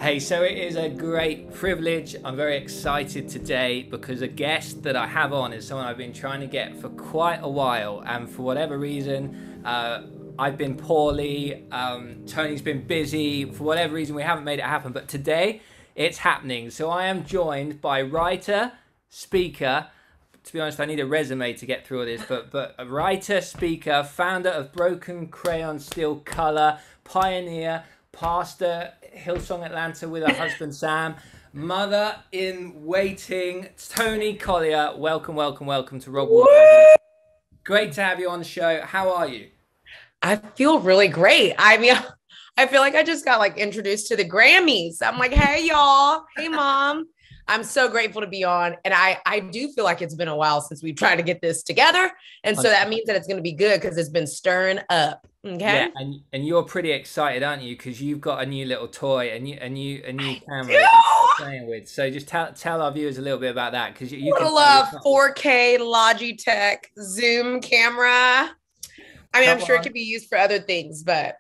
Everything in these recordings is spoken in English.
Hey, so it is a great privilege. I'm very excited today because a guest that I have on is someone I've been trying to get for quite a while, and for whatever reason, I've been poorly. Tony's been busy. For whatever reason, we haven't made it happen. But today, it's happening. So I am joined by writer, speaker. To be honest, I need a resume to get through all this, but a writer, speaker, founder of Broken Crayon Still Color, pioneer, pastor, Hillsong Atlanta with her husband Sam, mother in waiting, Toni Collier. Welcome, welcome, welcome to Rob Ward. Great to have you on the show. How are you? I feel really great. I mean, I feel like I just got like introduced to the Grammys. I'm like, hey, y'all. Hey, mom. I'm so grateful to be on. And I do feel like it's been a while since we've tried to get this together. And so that means that it's going to be good because it's been stirring up. Okay. Yeah, and you're pretty excited, aren't you? Because you've got a new little toy, a new camera you're playing with. So just tell our viewers a little bit about that, because you can love 4K Logitech Zoom camera. I mean, I'm sure it could be used for other things, but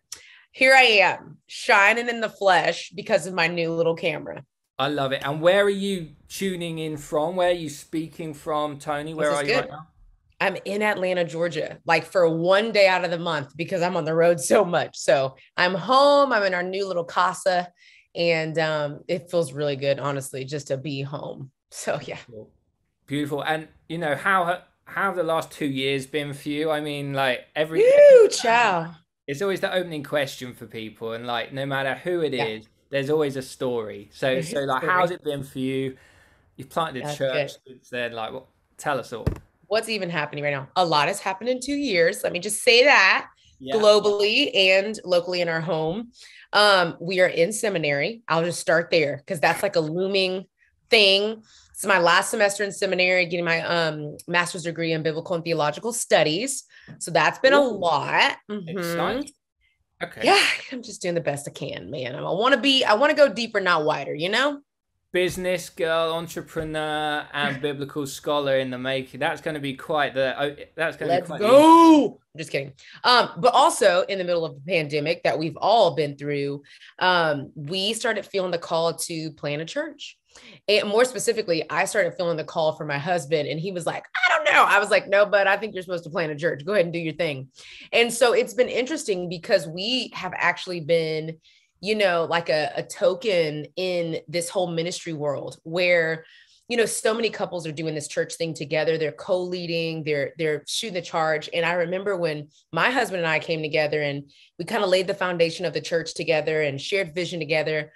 here I am shining in the flesh because of my new little camera. I love it. And where are you tuning in from? Where are you speaking from, Toni? Where are you right now? I'm in Atlanta, Georgia, like for one day out of the month because I'm on the road so much. So I'm home. I'm in our new little casa, and it feels really good, honestly, just to be home. So yeah. Beautiful. And you know, how have the last 2 years been for you? I mean, like every child. It's always the opening question for people, and like no matter who it is, there's always a story. So like, how's it been for you? You've planted a church since then. Like, tell us all. What's even happening right now? A lot has happened in 2 years. Let me just say that globally and locally in our home. We are in seminary. I'll just start there because that's like a looming thing. It's my last semester in seminary, getting my master's degree in biblical and theological studies. So that's been a lot. Exciting. Okay. Yeah, I'm just doing the best I can, man. I want to go deeper, not wider, you know? Business girl, entrepreneur, and biblical scholar in the making. That's going to be quite the. That's going to be quite. Let's go. I'm just kidding. But also in the middle of the pandemic that we've all been through, we started feeling the call to plant a church. And more specifically, I started feeling the call for my husband, and he was like, I don't know. I was like, no, but I think you're supposed to plant a church. Go ahead and do your thing. And so it's been interesting because we have actually been, you know, like a token in this whole ministry world where, you know, so many couples are doing this church thing together. They're co-leading, they're shooting the charge. And I remember when my husband and I came together and we kind of laid the foundation of the church together and shared vision together.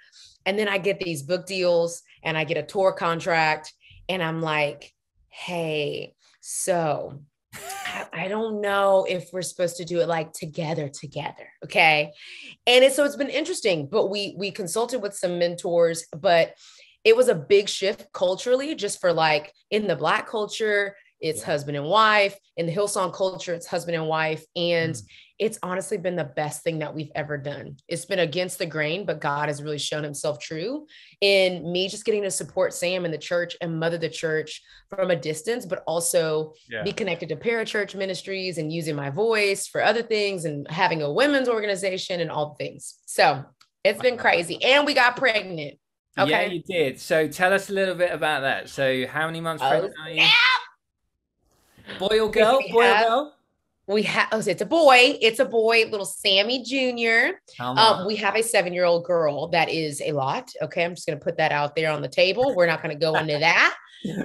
And then I get these book deals and I get a tour contract and I'm like, hey, so I don't know if we're supposed to do it like together. Okay. And so it's been interesting, but we consulted with some mentors, but it was a big shift culturally, just for like in the Black culture, it's husband and wife. In the Hillsong culture, it's husband and wife. And it's honestly been the best thing that we've ever done. It's been against the grain, but God has really shown himself true in me just getting to support Sam in the church and mother the church from a distance, but also be connected to parachurch ministries and using my voice for other things and having a women's organization and all the things. So it's been crazy. And we got pregnant. Okay. Yeah, you did. So tell us a little bit about that. So how many months pregnant are you? Boy or girl? Boy or girl? It's a boy, little Sammy Jr. We have a 7-year-old girl that is a lot. Okay. I'm just going to put that out there on the table. We're not going to go into that,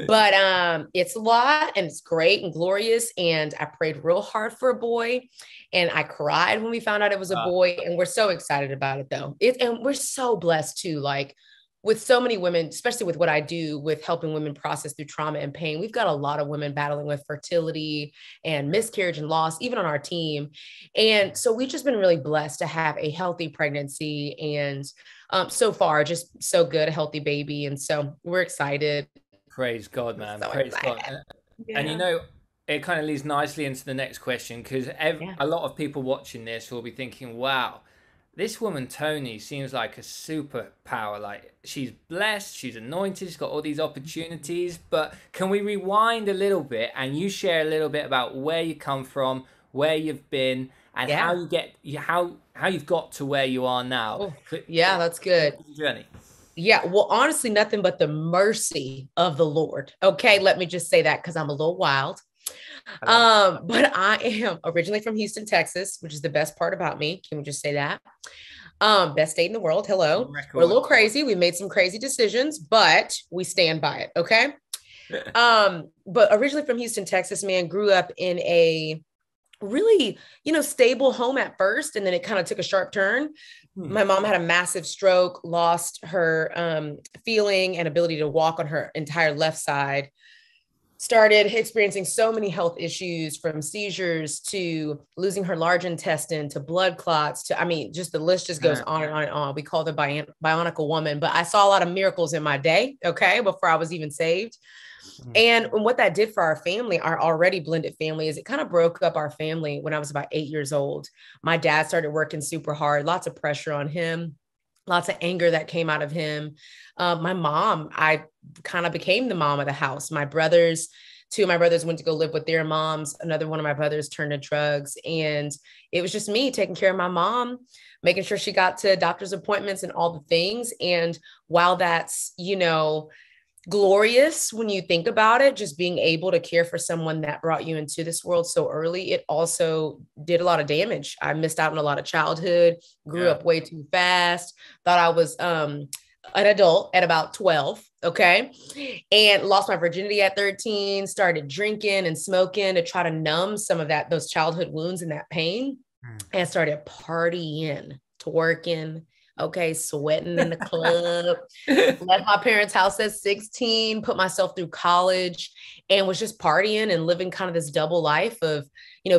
but it's a lot and it's great and glorious. And I prayed real hard for a boy and I cried when we found out it was a boy, and we're so excited about it though. And we're so blessed too. Like, with so many women, especially with what I do with helping women process through trauma and pain, we've got a lot of women battling with fertility and miscarriage and loss, even on our team. And so we've just been really blessed to have a healthy pregnancy and so far just so good, a healthy baby. And so we're excited. Praise God, man. Praise God. And you know, it kind of leads nicely into the next question, because a lot of people watching this will be thinking, wow, this woman, Toni, seems like a superpower. Like, she's blessed, she's anointed, she's got all these opportunities. But can we rewind a little bit and you share a little bit about where you come from, where you've been, and how you've got to where you are now? Yeah, that's good. Journey. Yeah, well, honestly, nothing but the mercy of the Lord. Okay, let me just say that because I'm a little wild. I love But I am originally from Houston, Texas, which is the best part about me. Can we just say that? Best state in the world. it. On Hello. We're a record. little crazy. We made some crazy decisions, but we stand by it. Okay. But originally from Houston, Texas, man, grew up in a really, stable home at first, and then it kind of took a sharp turn. My mom had a massive stroke, lost her feeling and ability to walk on her entire left side, started experiencing so many health issues, from seizures to losing her large intestine to blood clots to, I mean, just the list just goes on and on and on. We call her bionicle woman, but I saw a lot of miracles in my day, okay, before I was even saved. And what that did for our family, our already blended family, is it kind of broke up our family when I was about 8 years old. My dad started working super hard, lots of pressure on him, lots of anger that came out of him. My mom, I kind of became the mom of the house. Two of my brothers went to go live with their moms. Another one of my brothers turned to drugs. And it was just me taking care of my mom, making sure she got to doctor's appointments and all the things. And while that's, glorious when you think about it, just being able to care for someone that brought you into this world so early, it also did a lot of damage. I missed out on a lot of childhood, grew up way too fast, thought I was an adult at about 12, okay, and lost my virginity at 13, started drinking and smoking to try to numb some of those childhood wounds and that pain, and started partying, twerking, okay, sweating in the club, left my parents' house at 16, put myself through college, and was just partying and living kind of this double life of,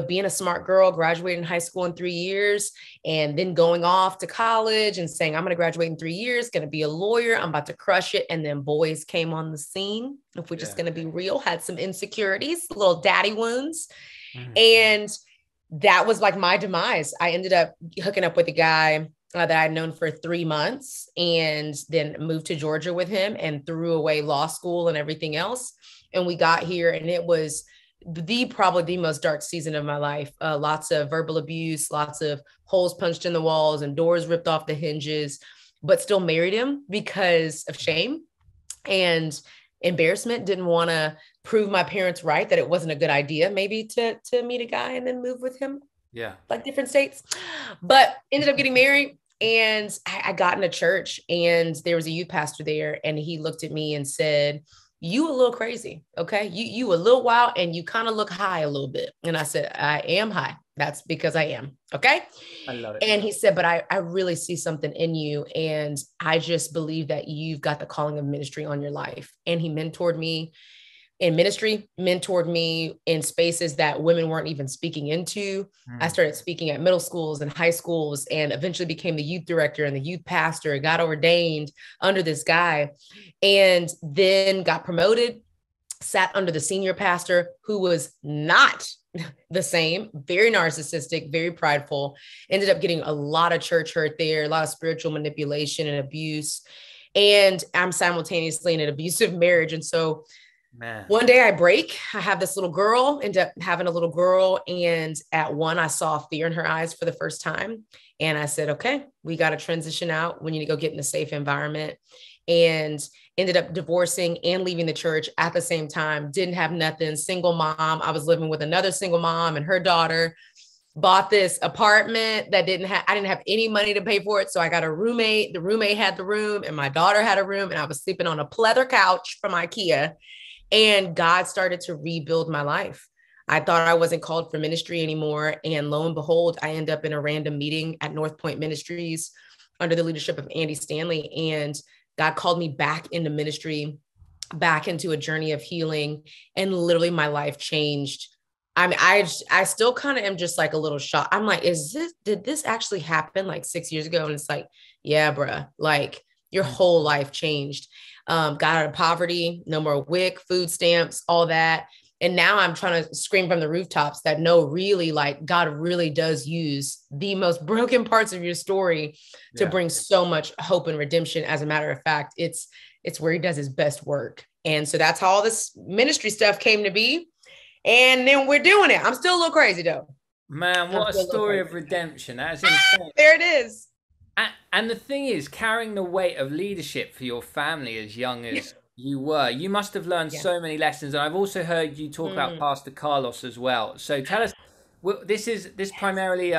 being a smart girl, graduating high school in 3 years, and then going off to college and saying, I'm going to graduate in 3 years, going to be a lawyer, I'm about to crush it. And then boys came on the scene. If we're just going to be real, had some insecurities, little daddy wounds. And that was like my demise. I ended up hooking up with a guy that I'd known for 3 months, and then moved to Georgia with him and threw away law school and everything else. And we got here, and it was probably the most dark season of my life. Lots of verbal abuse, lots of holes punched in the walls and doors ripped off the hinges, but still married him because of shame and embarrassment. Didn't want to prove my parents right that it wasn't a good idea maybe to meet a guy and then move with him. Yeah. Like different states, but ended up getting married. And I got in a church, and there was a youth pastor there, and he looked at me and said, you a little crazy. Okay. You a little wild, and you kind of look high a little bit. And I said, I am high. That's because I am. Okay. I love it. And he said, but I really see something in you. And I just believe that you've got the calling of ministry on your life. And he mentored me in ministry, mentored me in spaces that women weren't even speaking into. I started speaking at middle schools and high schools, and eventually became the youth director and the youth pastor, got ordained under this guy, and then got promoted, sat under the senior pastor, who was not the same, very narcissistic, very prideful, ended up getting a lot of church hurt there, a lot of spiritual manipulation and abuse. And I'm simultaneously in an abusive marriage. And so one day I have this little girl, end up having a little girl. And at one, I saw fear in her eyes for the first time. And I said, okay, we got to transition out. We need to go get in a safe environment. And ended up divorcing and leaving the church at the same time. Didn't have nothing, single mom. I was living with another single mom and her daughter. Bought this apartment that I didn't have any money to pay for it. So I got a roommate. The roommate had the room, and my daughter had a room, and I was sleeping on a pleather couch from IKEA. And God started to rebuild my life. I thought I wasn't called for ministry anymore. And lo and behold, I end up in a random meeting at North Point Ministries under the leadership of Andy Stanley. And God called me back into ministry, back into a journey of healing. And literally my life changed. I mean, I still kind of am just like a little shocked. I'm like, did this actually happen like 6 years ago? And it's like, yeah, bruh, like your whole life changed. Got out of poverty, no more WIC, food stamps, all that. And now I'm trying to scream from the rooftops that no, really, like God really does use the most broken parts of your story to bring so much hope and redemption. As a matter of fact, it's where he does his best work. And so that's how all this ministry stuff came to be. And then we're doing it. I'm still a little crazy though. Man, what a story of redemption. That is insane. There it is. And the thing is, carrying the weight of leadership for your family as young as you were, you must have learned Yeah. so many lessons. And I've also heard you talk about Mm. Pastor Carlos as well. So tell us, this primarily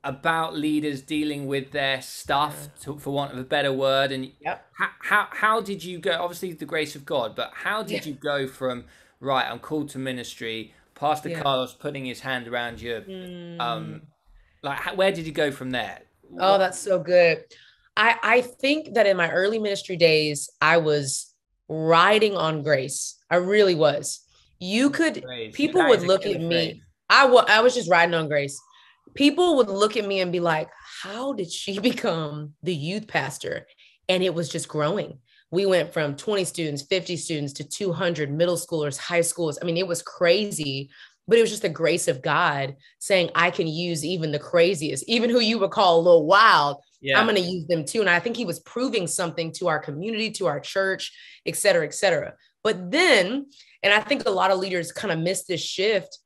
about leaders dealing with their stuff, Yeah. for want of a better word. And Yep. how did you go? Obviously, the grace of God, but how Yeah. did you go from right? I'm called to ministry. Pastor Yeah. Carlos putting his hand around you. Mm. Like, where did you go from there? Oh, What that's so good. I think that in my early ministry days, I was riding on grace. I really was. You could, Grace. people That would is a look killer at phrase. me. I was just riding on grace. People would look at me and be like, how did she become the youth pastor? And it was just growing. We went from 20 students, 50 students to 200 middle schoolers, high schoolers. I mean, it was crazy, but it was just the grace of God saying, I can use even the craziest, even who you would call a little wild. I'm Yeah. going to use them too. And I think he was proving something to our community, to our church, et cetera, et cetera. But then, and I think a lot of leaders kind of miss this shift.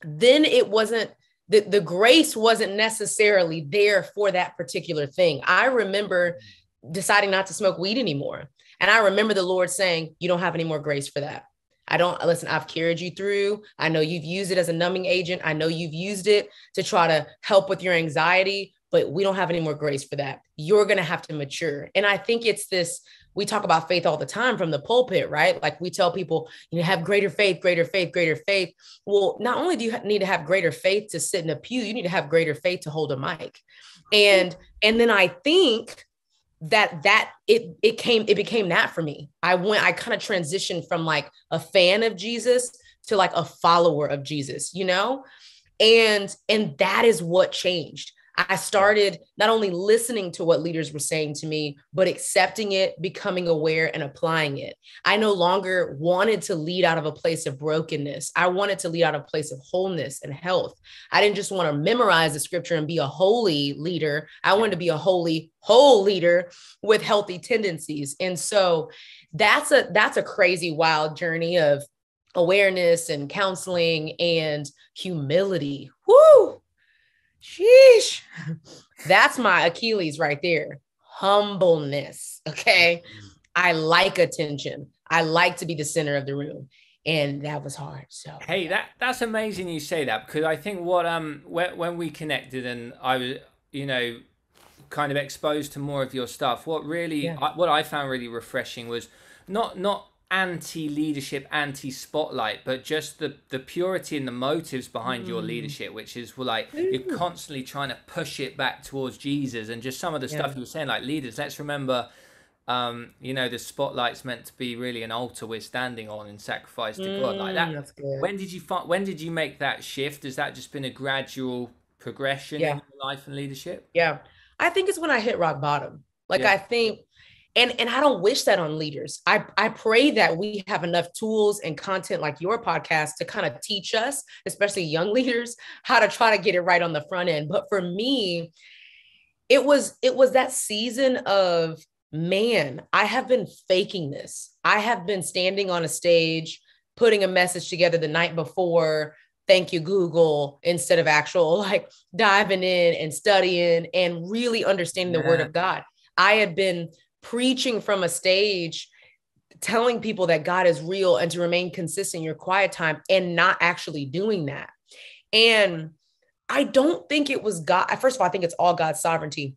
Then it wasn't, the grace wasn't necessarily there for that particular thing. I remember deciding not to smoke weed anymore. And I remember the Lord saying, you don't have any more grace for that. I don't listen. I've carried you through. I know you've used it as a numbing agent. I know you've used it to try to help with your anxiety, but we don't have any more grace for that. You're going to have to mature. And I think it's this, we talk about faith all the time from the pulpit, right? Like we tell people, you know, have greater faith, greater faith, greater faith. Well, not only do you need to have greater faith to sit in a pew, you need to have greater faith to hold a mic. And then I think it became that for me. I kind of transitioned from like a fan of Jesus to like a follower of Jesus, you know? And that is what changed. I started not only listening to what leaders were saying to me, but accepting it, becoming aware and applying it. I no longer wanted to lead out of a place of brokenness. I wanted to lead out of a place of wholeness and health. I didn't just want to memorize the scripture and be a holy leader. I wanted to be a holy, whole leader with healthy tendencies. And so that's a crazy, wild journey of awareness and counseling and humility. Woo! Sheesh. That's my Achilles right there. Humbleness. Okay. I like attention. I like to be the center of the room. And that was hard. So Hey, that's amazing you say that, because I think what when we connected and I was, you know, kind of exposed to more of your stuff, yeah. what I found really refreshing was not anti-leadership, anti-spotlight, but just the purity and the motives behind your leadership, which is like you're constantly trying to push it back towards Jesus. And just some of the stuff you were saying, like, leaders, let's remember, you know, the spotlight's meant to be really an altar we're standing on in sacrifice to God, like that. That's good. When did you make that shift? Has that just been a gradual progression in Yeah. your life and leadership? Yeah. I think it's when I hit rock bottom. Like Yeah. I think, and I don't wish that on leaders. I pray that we have enough tools and content like your podcast to kind of teach us, especially young leaders, how to try to get it right on the front end. But for me, it was that season of, man, I have been faking this. I have been standing on a stage, putting a message together the night before, thank you, Google, instead of actual like diving in and studying and really understanding the word Yeah. of God. I had been preaching from a stage, telling people that God is real and to remain consistent in your quiet time, and not actually doing that. And I don't think it was God. First of all, I think it's all God's sovereignty.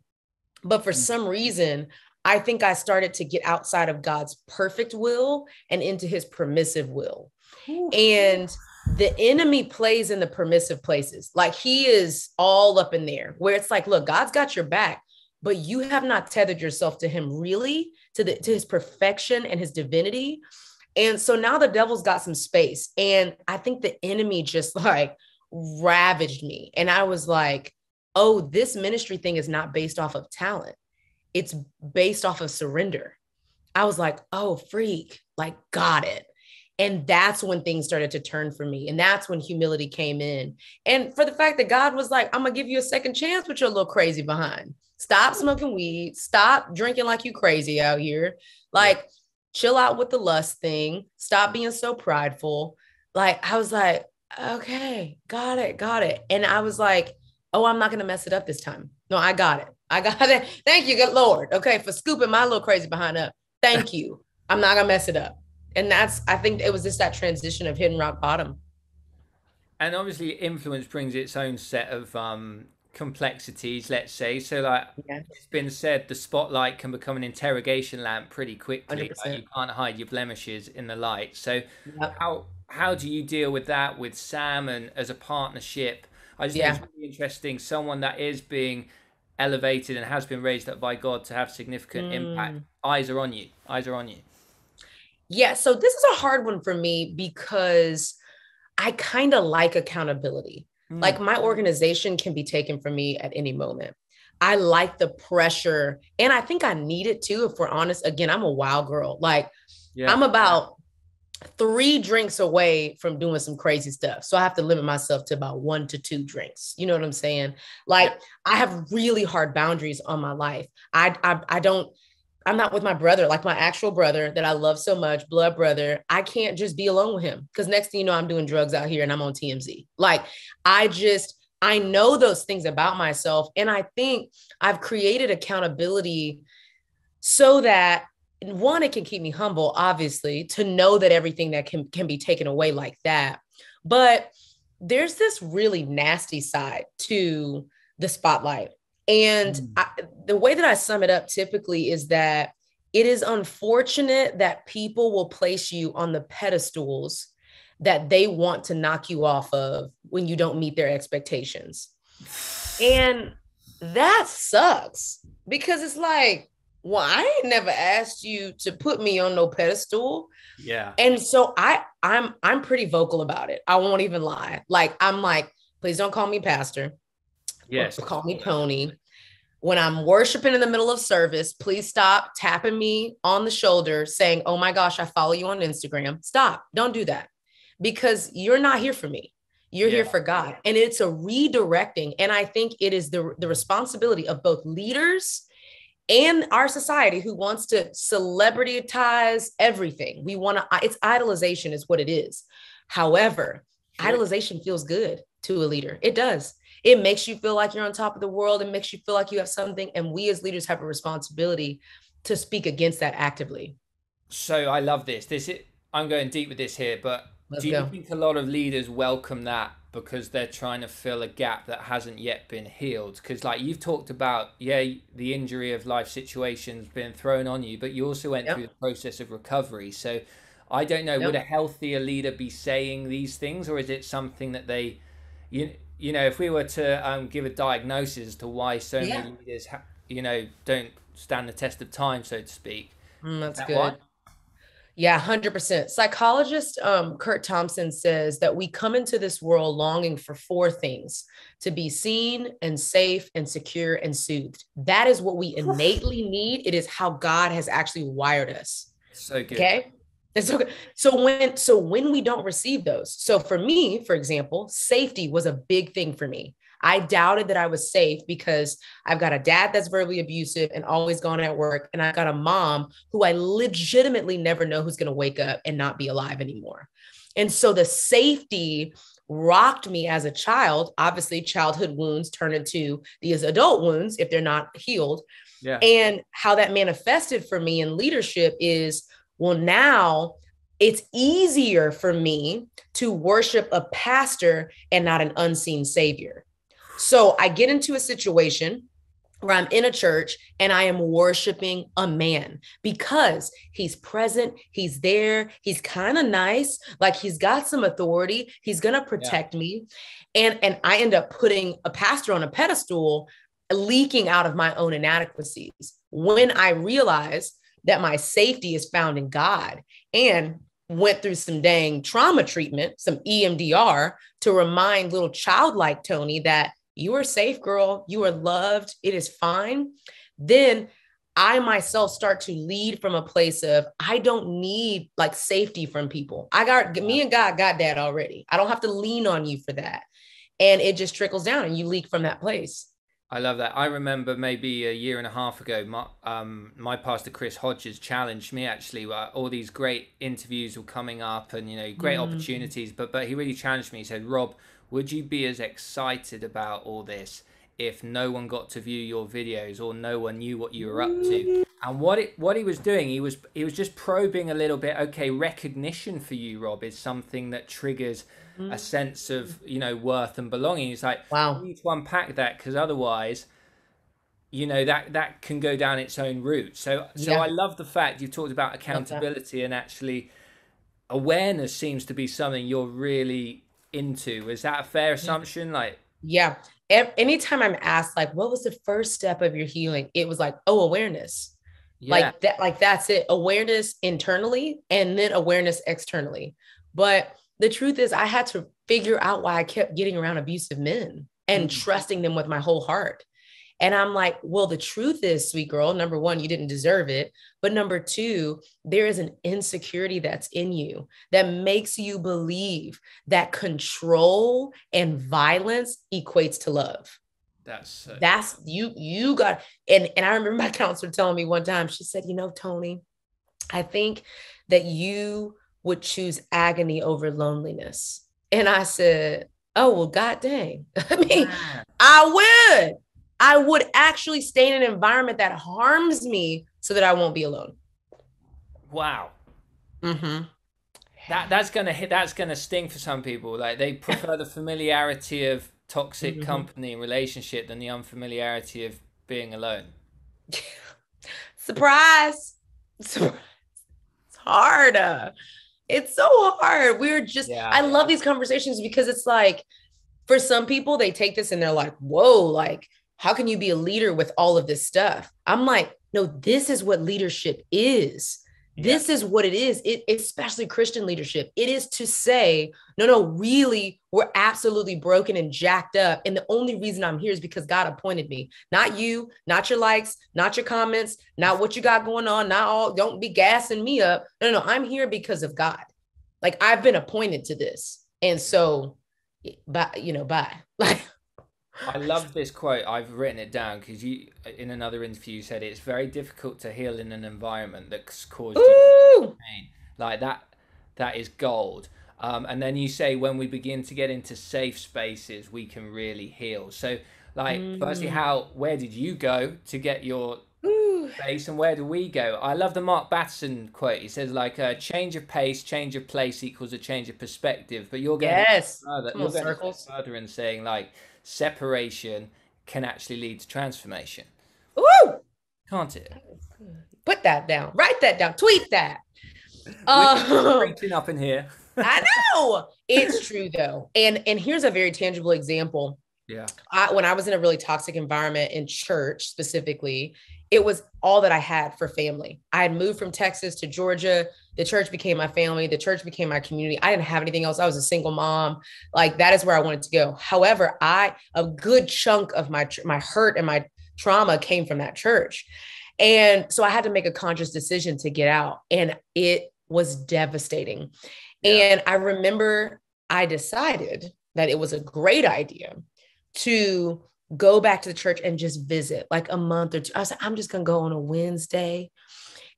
But for some reason, I think I started to get outside of God's perfect will and into his permissive will. And the enemy plays in the permissive places. Like he is all up in there where it's like, look, God's got your back, but you have not tethered yourself to him really, to his perfection and his divinity. And so now the devil's got some space. And I think the enemy just like ravaged me. And I was like, oh, this ministry thing is not based off of talent. It's based off of surrender. I was like, oh, freak, like, got it. And that's when things started to turn for me. And that's when humility came in. And for the fact that God was like, I'm going to give you a second chance with your little crazy behind. Stop smoking weed. Stop drinking like you crazy out here. Like, chill out with the lust thing. Stop being so prideful. Like, I was like, okay, got it. And I was like, oh, I'm not going to mess it up this time. No, I got it. I got it. Thank you, good Lord. Okay, for scooping my little crazy behind up. Thank you. I'm not gonna mess it up. And I think it was just that transition of hitting rock bottom. And obviously influence brings its own set of complexities, let's say. So like Yeah, it's been said, the spotlight can become an interrogation lamp pretty quickly. Like 100%. you can't hide your blemishes in the light. So Yep. how do you deal with that with Sam and as a partnership? I just think it's Yeah. really interesting, someone that is being elevated and has been raised up by God to have significant impact. Mm. Eyes are on you. Eyes are on you. Yeah. So this is a hard one for me because I kind of like accountability. Hmm. Like my organization can be taken from me at any moment. I like the pressure and I think I need it too. If we're honest, again, I'm a wild girl. Like Yeah. I'm about 3 drinks away from doing some crazy stuff. So I have to limit myself to about 1 to 2 drinks. You know what I'm saying? Yeah. Like I have really hard boundaries on my life. I don't, I'm not with my brother, like my actual brother that I love so much, blood brother. I can't just be alone with him because next thing you know, I'm doing drugs out here and I'm on TMZ. Like I know those things about myself. And I think I've created accountability so that one, it can keep me humble, obviously, to know that everything that can be taken away like that. But there's this really nasty side to the spotlight. And Mm. the way that I sum it up typically is that it is unfortunate that people will place you on the pedestals that they want to knock you off of when you don't meet their expectations. And that sucks because it's like, well, I ain't never asked you to put me on no pedestal. Yeah. And so I'm pretty vocal about it. I won't even lie. Like I'm like, please don't call me pastor or Yes. call me Toni. When I'm worshiping in the middle of service, please stop tapping me on the shoulder saying, "Oh my gosh, I follow you on Instagram." Stop. Don't do that because you're not here for me. You're Yeah. here for God. And it's a redirecting. And I think it is the responsibility of both leaders and our society who wants to celebritytize everything. We want to, it's idolization is what it is. However, True. idolization feels good to a leader. It does. It makes you feel like you're on top of the world. It makes you feel like you have something. And we as leaders have a responsibility to speak against that actively. So I love this. I'm going deep with this here, but Let's do you go. think a lot of leaders welcome that because they're trying to fill a gap that hasn't yet been healed? Because like you've talked about, yeah, the injury of life situations being thrown on you, but you also went through Yep. the process of recovery. So I don't know, would a Yep. healthier leader be saying these things, or is it something that you, you know, if we were to give a diagnosis as to why so Yeah. many leaders, don't stand the test of time, so to speak, is That's that why? good. Yeah, 100%. Psychologist Kurt Thompson says that we come into this world longing for 4 things: to be seen and safe and secure and soothed. That is what we innately need. It is how God has actually wired us. So good. Okay. And so when we don't receive those, so for me, for example, safety was a big thing for me. I doubted that I was safe because I've got a dad that's verbally abusive and always gone at work, and I got a mom who I legitimately never know who's going to wake up and not be alive anymore. And so the safety rocked me as a child. Obviously, childhood wounds turn into these adult wounds if they're not healed. Yeah. And how that manifested for me in leadership is, well, now it's easier for me to worship a pastor and not an unseen savior. So I get into a situation where I'm in a church and I am worshiping a man because he's present, he's there, he's kind of nice, like he's got some authority, he's going to Yeah. protect me. And I end up putting a pastor on a pedestal, leaking out of my own inadequacies when I realized that my safety is found in God, and went through some dang trauma treatment, some EMDR, to remind little childlike Toni that you are safe, girl. You are loved. It is fine. Then I myself start to lead from a place of, I don't need like safety from people. I got Yeah. me and God got that already. I don't have to lean on you for that. And it just trickles down and you leak from that place. I love that. I remember maybe a year and a half ago, my pastor Chris Hodges challenged me actually. All these great interviews were coming up, and great Mm. opportunities. But he really challenged me. He said, "Rob, would you be as excited about all this if no one got to view your videos or no one knew what you were up to. And what he was doing, he was just probing a little bit. Okay, recognition for you, Rob, is something that triggers a sense of, you know, worth and belonging. He's like, Wow. you need to unpack that, because otherwise, you know, that can go down its own route. So I love the fact you talked about accountability, and actually awareness seems to be something you're really into. Is that a fair assumption? Like, yeah. Anytime I'm asked, like, what was the first step of your healing? It was like, oh, awareness. Like that, like that's it. Awareness internally and then awareness externally. But the truth is, I had to figure out why I kept getting around abusive men and trusting them with my whole heart. And I'm like, well, the truth is, sweet girl, number one, you didn't deserve it. But number two, there is an insecurity that's in you that makes you believe that control and violence equates to love. That's you got. And I remember my counselor telling me one time, she said, you know, Toni, I think that you would choose agony over loneliness. And I said, oh, well, God dang. I mean, I would actually stay in an environment that harms me so that I won't be alone. Wow. That's gonna sting for some people. Like, they prefer the familiarity of toxic company and relationship than the unfamiliarity of being alone. Surprise. It's hard. It's so hard. We're just, I love these conversations because it's like, for some people, they take this and they're like, whoa, like, how can you be a leader with all of this stuff? I'm like, no, this is what leadership is. This is what it is. Especially Christian leadership. It is to say, no, really, we're absolutely broken and jacked up. And the only reason I'm here is because God appointed me. Not you, not your likes, not your comments, not what you got going on, not all, don't be gassing me up. No, I'm here because of God. Like, I've been appointed to this. And so, bye. Like, I love this quote. I've written it down because you, in another interview, you said it's very difficult to heal in an environment that's caused you pain. Like that is gold. And then you say, when we begin to get into safe spaces, we can really heal. So, like, firstly, where did you go to get your space, and where do we go? I love the Mark Batson quote. He says, like, a change of pace, change of place equals a change of perspective. But you're going further and saying, like, separation can actually lead to transformation. Ooh, can't it? Put that down. Write that down. Tweet that. We're preaching up in here. I know. It's true though. And here's a very tangible example. Yeah. When I was in a really toxic environment in church specifically, it was all that I had for family. I had moved from Texas to Georgia. The church became my family. The church became my community. I didn't have anything else. I was a single mom. Like, that is where I wanted to go. However, a good chunk of my hurt and my trauma came from that church. And so I had to make a conscious decision to get out, and it was devastating. Yeah. And I remember I decided that it was a great idea to go back to the church and just visit like a month or two. I was like, I'm just going to go on a Wednesday,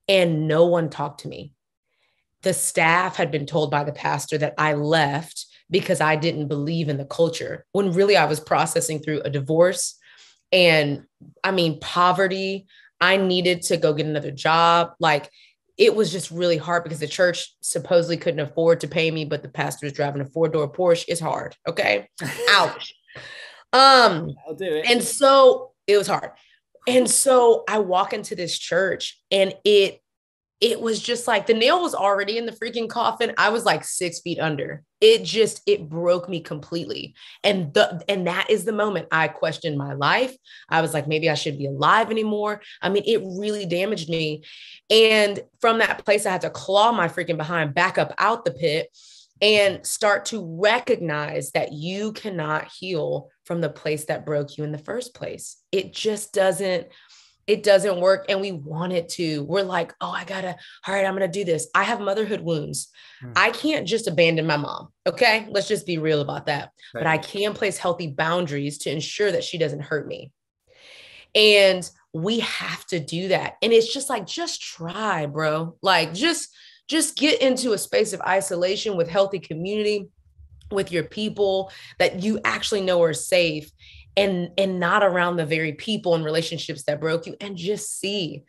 and no one talked to me. The staff had been told by the pastor that I left because I didn't believe in the culture, when really I was processing through a divorce and, I mean, poverty. I needed to go get another job. Like, it was just really hard because the church supposedly couldn't afford to pay me, but the pastor was driving a 4-door Porsche. It's hard. Okay. Ouch. I'll do it. And so it was hard. And so I walk into this church, and it was just like the nail was already in the freaking coffin. I was like 6 feet under. It broke me completely. And that is the moment I questioned my life. I was like, maybe I shouldn't be alive anymore. I mean, it really damaged me. And from that place, I had to claw my freaking behind back up out the pit and start to recognize that you cannot heal from the place that broke you in the first place. It just doesn't work. And we want it to. We're like, oh, all right, I'm going to do this. I have motherhood wounds. I can't just abandon my mom. Okay. Let's just be real about that. Right. But I can place healthy boundaries to ensure that she doesn't hurt me. And we have to do that. And it's just like, just try, bro. Like, just get into a space of isolation with healthy community, with your people that you actually know are safe. and not around the very people and relationships that broke you, and just see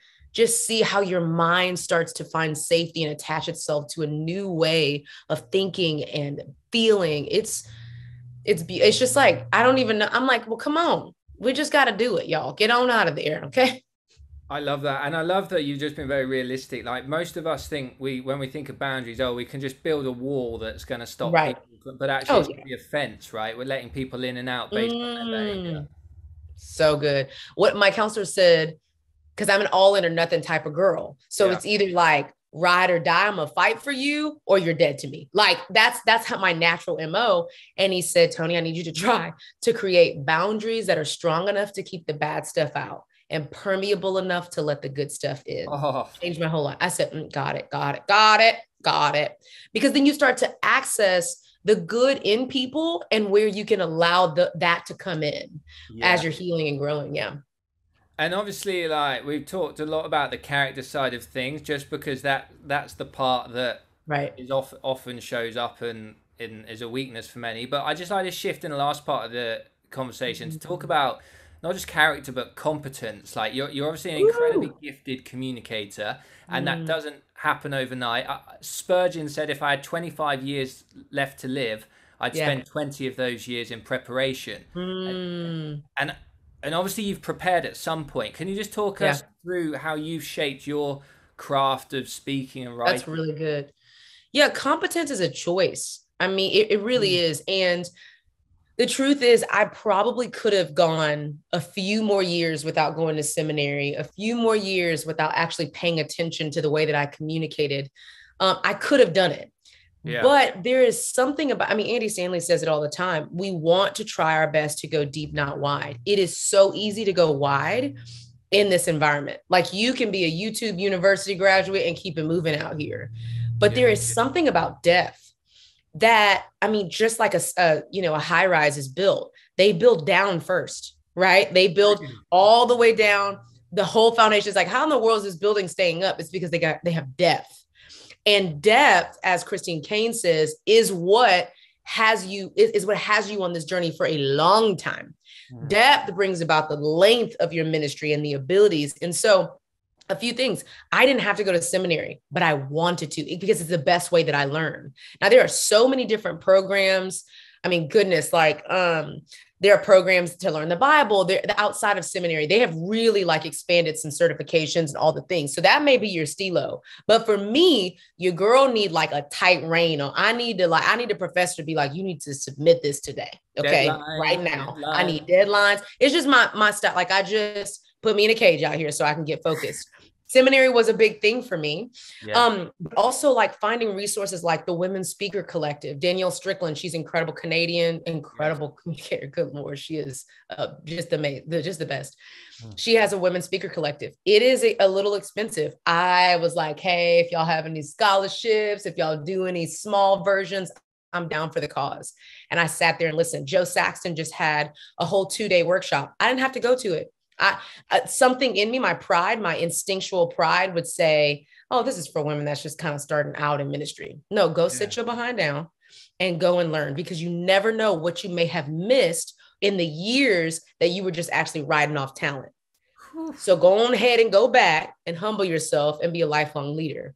how your mind starts to find safety and attach itself to a new way of thinking and feeling. It's just like, I don't even know. I'm like, well, come on. We just got to do it, y'all. Get on out of there. Okay. I love that. And I love that you've just been very realistic. Like most of us think when we think of boundaries, oh, we can just build a wall that's going to stop Right. people. But actually, it's going to be a fence, right? We're letting people in and out based on their behavior. So good. What my counselor said, because I'm an all in or nothing type of girl. So it's either like ride or die, I'm gonna fight for you, or you're dead to me. Like that's how my natural MO. And he said, Toni, I need you to try to create boundaries that are strong enough to keep the bad stuff out and permeable enough to let the good stuff in. Changed my whole life. I said, got it. Because then you start to access the good in people and where you can allow that to come in as you're healing and growing. Yeah. And obviously, like we've talked a lot about the character side of things, just because that's the part that is often shows up and is a weakness for many. But I just like to shift in the last part of the conversation to talk about not just character but competence. Like you're obviously an incredibly gifted communicator, and that doesn't happen overnight. Spurgeon said, if I had 25 years left to live, I'd spend 20 of those years in preparation. And obviously you've prepared at some point. Can you just talk us through how you've shaped your craft of speaking and writing? That's really good. Yeah, competence is a choice. I mean, it really is. And the truth is, I probably could have gone a few more years without going to seminary, a few more years without actually paying attention to the way that I communicated. I could have done it. Yeah. But there is something about, I mean, Andy Stanley says it all the time. We want to try our best to go deep, not wide. It is so easy to go wide in this environment. Like you can be a YouTube university graduate and keep it moving out here. But there is something about depth that, I mean, just like a high rise is built, they build down first, right? They build all the way down. The whole foundation is like, how in the world is this building staying up? It's because they have depth. And depth, as Christine Kane says, is what has you on this journey for a long time. Depth brings about the length of your ministry and the abilities. And so a few things, I didn't have to go to seminary, but I wanted to, because it's the best way that I learn. Now, there are so many different programs. I mean, goodness, like, there are programs to learn the Bible. They're outside of seminary. They have really like expanded some certifications and all the things. So that may be your stilo. But for me, your girl need like a tight rein, or I need a professor to be like, you need to submit this today. Okay. Right now. I need deadlines. It's just my style. Like I just put me in a cage out here so I can get focused. Seminary was a big thing for me. But also like finding resources like the Women's Speaker Collective. Danielle Strickland, she's incredible Canadian, incredible communicator. Good Lord, she is just the best. She has a Women's Speaker Collective. It is a little expensive. I was like, hey, if y'all have any scholarships, if y'all do any small versions, I'm down for the cause. And I sat there and listened. Joe Saxton just had a whole 2-day workshop. I didn't have to go to it. Something in me, my pride, my instinctual pride would say, oh, this is for women that's just kind of starting out in ministry. No, go sit your behind down and go and learn, because you never know what you may have missed in the years that you were just actually riding off talent. So go on ahead and go back and humble yourself and be a lifelong leader.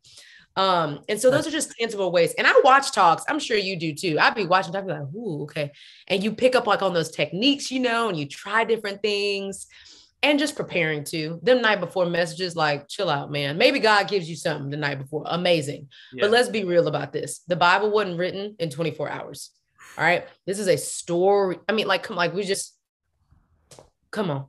And so those are just tangible ways. And I watch talks. I'm sure you do too. I'd be watching talks like, ooh, okay. And you pick up like on those techniques, and you try different things. And just preparing to them night before messages, like, chill out, man. Maybe God gives you something the night before. Amazing. But let's be real about this. The Bible wasn't written in 24 hours. All right. This is a story. I mean, come on.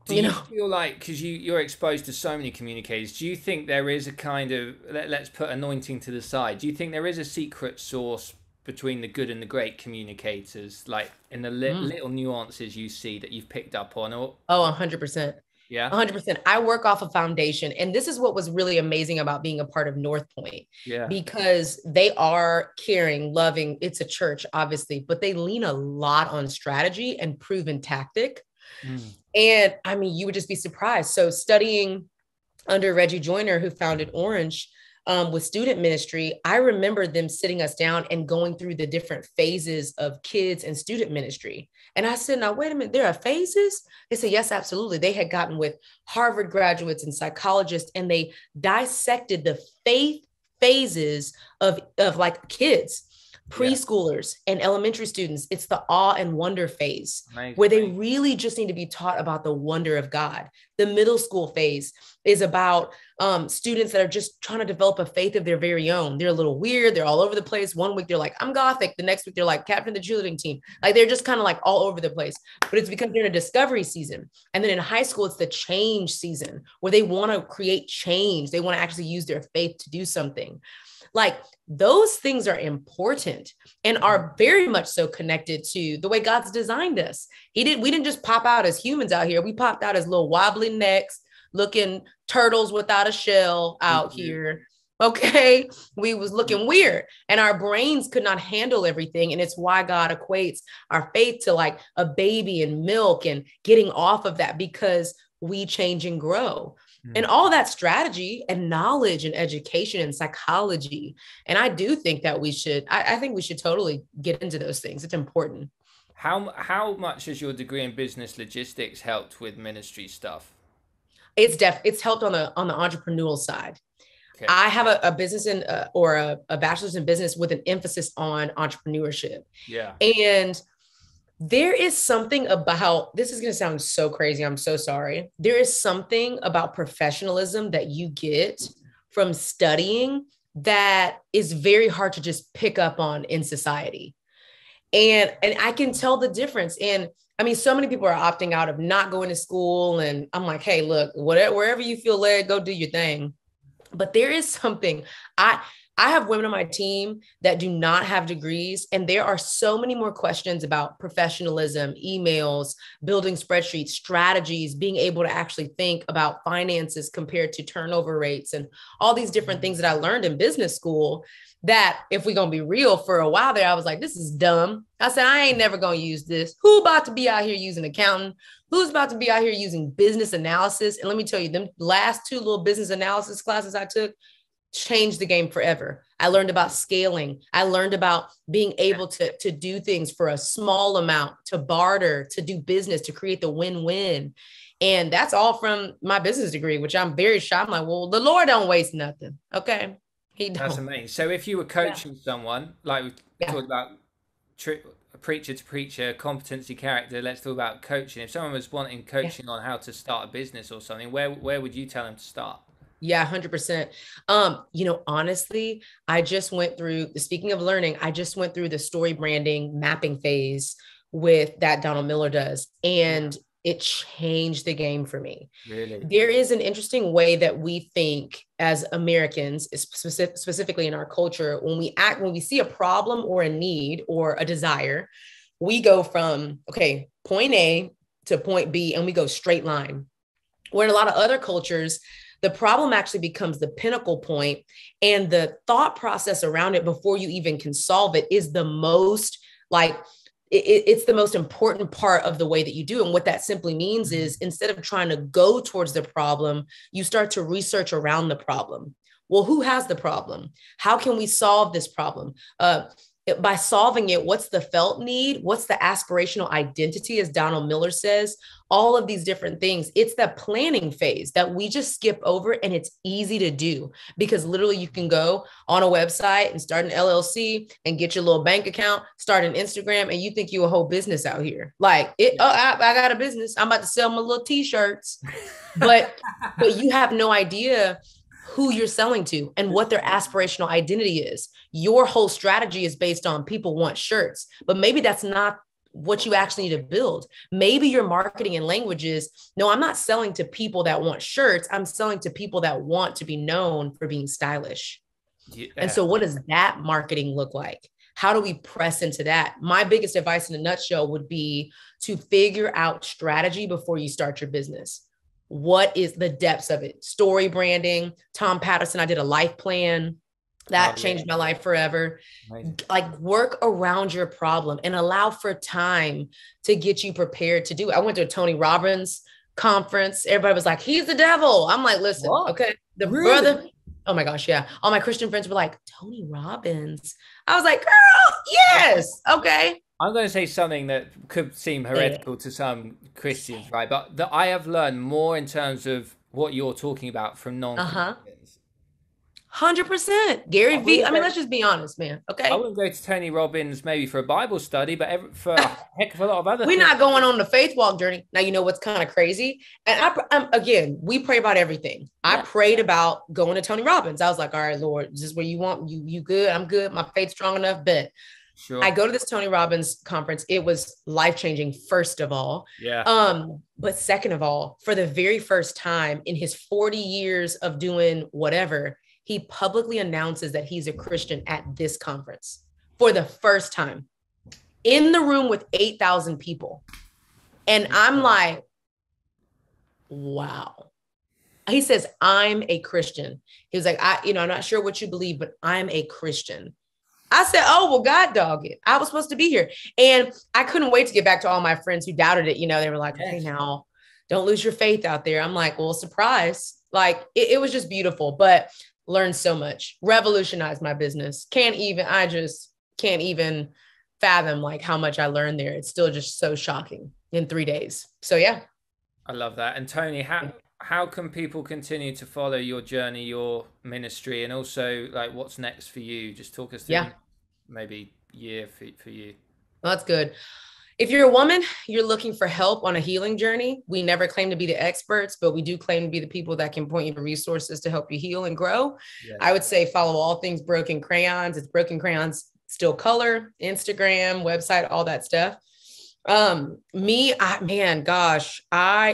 Do you feel like, because you're exposed to so many communicators, do you think there is a kind of, let's put anointing to the side, do you think there is a secret sauce between the good and the great communicators, like in the little nuances you see that you've picked up on? Or 100%. Yeah, 100%. I work off a foundation, and this is what was really amazing about being a part of North Point. Because they are caring, loving. It's a church, obviously, but they lean a lot on strategy and proven tactic. And I mean, you would just be surprised. So studying under Reggie Joyner, who founded Orange, with student ministry, I remember them sitting us down and going through the different phases of kids and student ministry. And I said, now, wait a minute, there are phases? They said, yes, absolutely. They had gotten with Harvard graduates and psychologists, and they dissected the faith phases of like kids, preschoolers and elementary students. It's the awe and wonder phase. Amazing. Where they really just need to be taught about the wonder of God. The middle school phase is about students that are just trying to develop a faith of their very own. They're a little weird. They're all over the place. One week they're like, I'm Gothic. The next week they're like captain of the cheerleading team. Like they're just kind of like all over the place, but it's because they're in a discovery season. And then in high school, it's the change season where they want to create change. They want to actually use their faith to do something. Like those things are important and are very much so connected to the way God's designed us. We didn't just pop out as humans out here. We popped out as little wobbly necks, looking turtles without a shell out here. Okay. We was looking weird and our brains could not handle everything. And it's why God equates our faith to like a baby and milk and getting off of that, because we change and grow. And all that strategy and knowledge and education and psychology. And I do think that I think we should totally get into those things. It's important. How much has your degree in business logistics helped with ministry stuff? It's helped on the entrepreneurial side. Okay. I have a business or a bachelor's in business with an emphasis on entrepreneurship. Yeah. And there is something about, this is going to sound so crazy. I'm so sorry. There is something about professionalism that you get from studying that is very hard to just pick up on in society. And I can tell the difference. And I mean, so many people are opting out of not going to school. And I'm like, hey, look, wherever you feel led, go do your thing. But there is something, I have women on my team that do not have degrees, and there are so many more questions about professionalism, emails, building spreadsheets, strategies, being able to actually think about finances compared to turnover rates and all these different things that I learned in business school that, if we're going to be real, for a while there, I was like, this is dumb. I said, I ain't never going to use this. Who about to be out here using accounting? Who's about to be out here using business analysis? And let me tell you, them last 2 little business analysis classes I took changed the game forever. I learned about scaling. I learned about being able to do things for a small amount, to barter, to do business, to create the win-win. And that's all from my business degree, which I'm very shy. I'm like, well, the Lord don't waste nothing. Okay. He don't. That's amazing. So if you were coaching someone, like we talked about preacher to preacher, competency, character, let's talk about coaching. If someone was wanting coaching on how to start a business or something, where would you tell them to start? Yeah, 100%. Honestly, I just went through, speaking of learning, I just went through the story branding mapping phase with that Donald Miller does. And it changed the game for me. Really? There is an interesting way that we think as Americans, specifically in our culture, when we see a problem or a need or a desire, we go from, okay, point A to point B, and we go straight line. Where in a lot of other cultures, the problem actually becomes the pinnacle point, and the thought process around it before you even can solve it is the most it's the most important part of the way that you do. And what that simply means is, instead of trying to go towards the problem, you start to research around the problem. Well, who has the problem? How can we solve this problem? By solving it, what's the felt need? What's the aspirational identity, as Donald Miller says? All of these different things. It's that planning phase that we just skip over, and it's easy to do because literally you can go on a website and start an LLC and get your little bank account, start an Instagram, and you think you're a whole business out here. Like, I got a business. I'm about to sell my little t-shirts, but you have no idea who you're selling to and what their aspirational identity is. Your whole strategy is based on people want shirts, but maybe that's not what you actually need to build. Maybe your marketing and language is, no, I'm not selling to people that want shirts. I'm selling to people that want to be known for being stylish. Yeah. And so what does that marketing look like? How do we press into that? My biggest advice in a nutshell would be to figure out strategy before you start your business. What is the depths of it? Story branding. Tom Patterson, I did a life plan that changed my life forever. Amazing. Like, work around your problem and allow for time to get you prepared to do it. I went to a Tony Robbins conference. Everybody was like, he's the devil. I'm like, listen, what? Okay. The brother, Oh my gosh, yeah. All my Christian friends were like, Tony Robbins. I was like, girl, yes. Okay. I'm going to say something that could seem heretical to some Christians, right? But that I have learned more in terms of what you're talking about from non-Christians. 100%. Gary V. I mean, let's just be honest, man. Okay. I wouldn't go to Tony Robbins maybe for a Bible study, but for a heck of a lot of other We're not going on the faith walk journey. Now, you know what's kind of crazy? And again, we pray about everything. Yeah. I prayed about going to Tony Robbins. I was like, all right, Lord, is this where you want? You good? I'm good. My faith's strong enough. But sure. I go to this Tony Robbins conference. It was life-changing, first of all. Yeah. But second of all, for the very first time in his 40 years of doing whatever, he publicly announces that he's a Christian at this conference for the first time in the room with 8,000 people. And I'm like, wow. He says, I'm a Christian. He was like, I'm not sure what you believe, but I'm a Christian. I said, oh, well, God dog it. I was supposed to be here. And I couldn't wait to get back to all my friends who doubted it. They were like, okay, now don't lose your faith out there. I'm like, well, surprise. Like it was just beautiful, but learned so much, revolutionized my business. I just can't even fathom like how much I learned there. It's still just so shocking in 3 days. So yeah. I love that. And Toni, how can people continue to follow your journey, your ministry, and also like what's next for you? Just talk us through maybe year for you. Well, that's good. If you're a woman, you're looking for help on a healing journey. We never claim to be the experts, but we do claim to be the people that can point you to resources to help you heal and grow. Yes. I would say follow all things Broken Crayons. It's Broken Crayons, still color, Instagram, website, all that stuff. I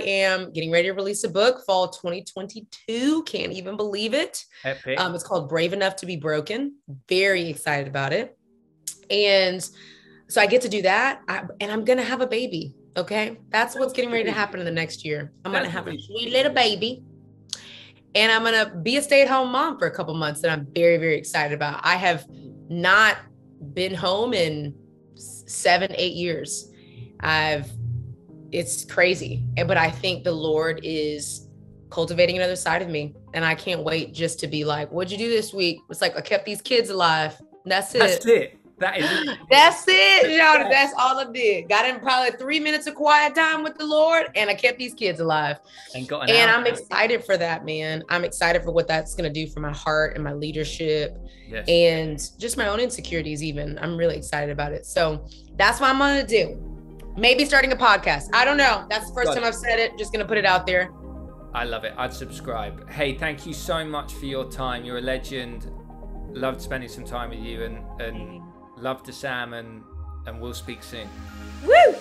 am getting ready to release a book, fall 2022. Can't even believe it. Epic. It's called Brave Enough to Be Broken. Very excited about it. And so I get to do that. And I'm going to have a baby. Okay. That's what's getting ready to happen in the next year. I'm going to have a sweet little baby. And I'm going to be a stay-at-home mom for a couple months that I'm very, very excited about. I have not been home in 7-8 years. It's crazy. But I think the Lord is cultivating another side of me. And I can't wait just to be like, what'd you do this week? It's like, I kept these kids alive. That's it. That's it. That's it, y'all. That's all I did. Got in probably 3 minutes of quiet time with the Lord, and I kept these kids alive. And I'm excited for that, man. I'm excited for what that's going to do for my heart and my leadership, and just my own insecurities even. I'm really excited about it. So that's what I'm going to do. Maybe starting a podcast. I don't know. That's the first time I've said it. Just going to put it out there. I love it. I'd subscribe. Hey, thank you so much for your time. You're a legend. Loved spending some time with you, and love to Sam, and we'll speak soon. Woo!